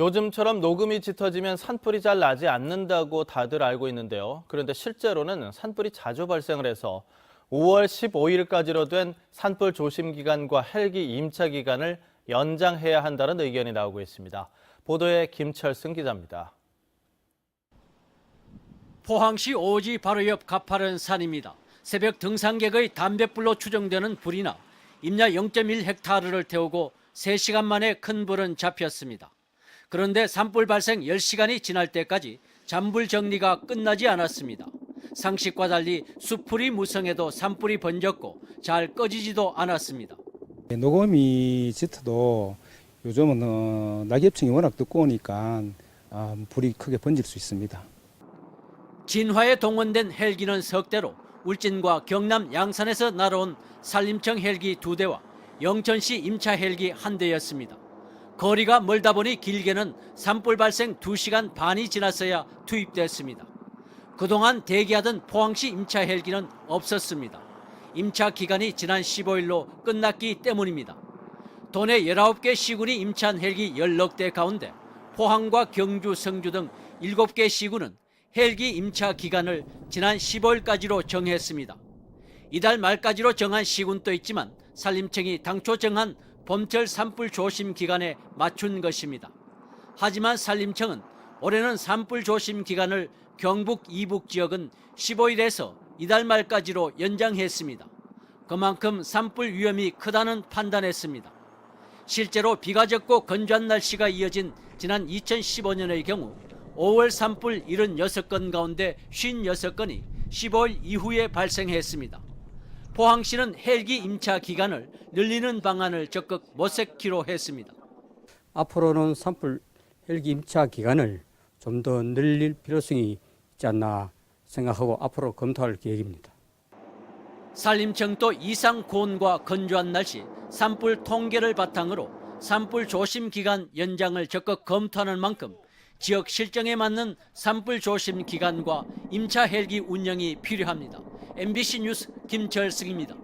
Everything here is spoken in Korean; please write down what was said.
요즘처럼 녹음이 짙어지면 산불이 잘 나지 않는다고 다들 알고 있는데요. 그런데 실제로는 산불이 자주 발생을 해서 5월 15일까지로 된 산불 조심 기간과 헬기 임차 기간을 연장해야 한다는 의견이 나오고 있습니다. 보도에 김철승 기자입니다. 포항시 오지 바로 옆 가파른 산입니다. 새벽 등산객의 담뱃불로 추정되는 불이 나 임야 0.1헥타르를 태우고 3시간 만에 큰 불은 잡혔습니다. 그런데 산불 발생 10시간이 지날 때까지 잔불 정리가 끝나지 않았습니다. 상식과 달리 수풀이 무성해도 산불이 번졌고 잘 꺼지지도 않았습니다. 녹음이 짙어도 요즘은 낙엽층이 워낙 두꺼우니까 불이 크게 번질 수 있습니다. 진화에 동원된 헬기는 석 대로 울진과 경남 양산에서 날아온 산림청 헬기 2대와 영천시 임차 헬기 1대였습니다. 거리가 멀다 보니 길게는 산불 발생 2시간 반이 지났어야 투입됐습니다. 그동안 대기하던 포항시 임차 헬기는 없었습니다. 임차 기간이 지난 15일로 끝났기 때문입니다. 도내 19개 시군이 임차한 헬기 10여 대 가운데 포항과 경주, 성주 등 7개 시군은 헬기 임차 기간을 지난 15일까지로 정했습니다. 이달 말까지로 정한 시군도 있지만 산림청이 당초 정한 봄철 산불 조심 기간에 맞춘 것입니다. 하지만 산림청은 올해는 산불 조심 기간을 경북 이북 지역은 15일에서 이달 말까지로 연장했습니다. 그만큼 산불 위험이 크다는 판단했습니다. 실제로 비가 젖고 건조한 날씨가 이어진 지난 2015년의 경우 5월 산불 76건 가운데 56건이 15일 이후에 발생했습니다. 포항시는 헬기 임차 기간을 늘리는 방안을 적극 모색키로 했습니다. 앞으로는 산불 헬기 임차 기간을 좀 더 늘릴 필요성이 있지 않나 생각하고 앞으로 검토할 계획입니다. 산림청도 이상 고온과 건조한 날씨, 산불 통계를 바탕으로 산불 조심 기간 연장을 적극 검토하는 만큼 지역 실정에 맞는 산불 조심 기간과 임차 헬기 운영이 필요합니다. MBC 뉴스 김철승입니다.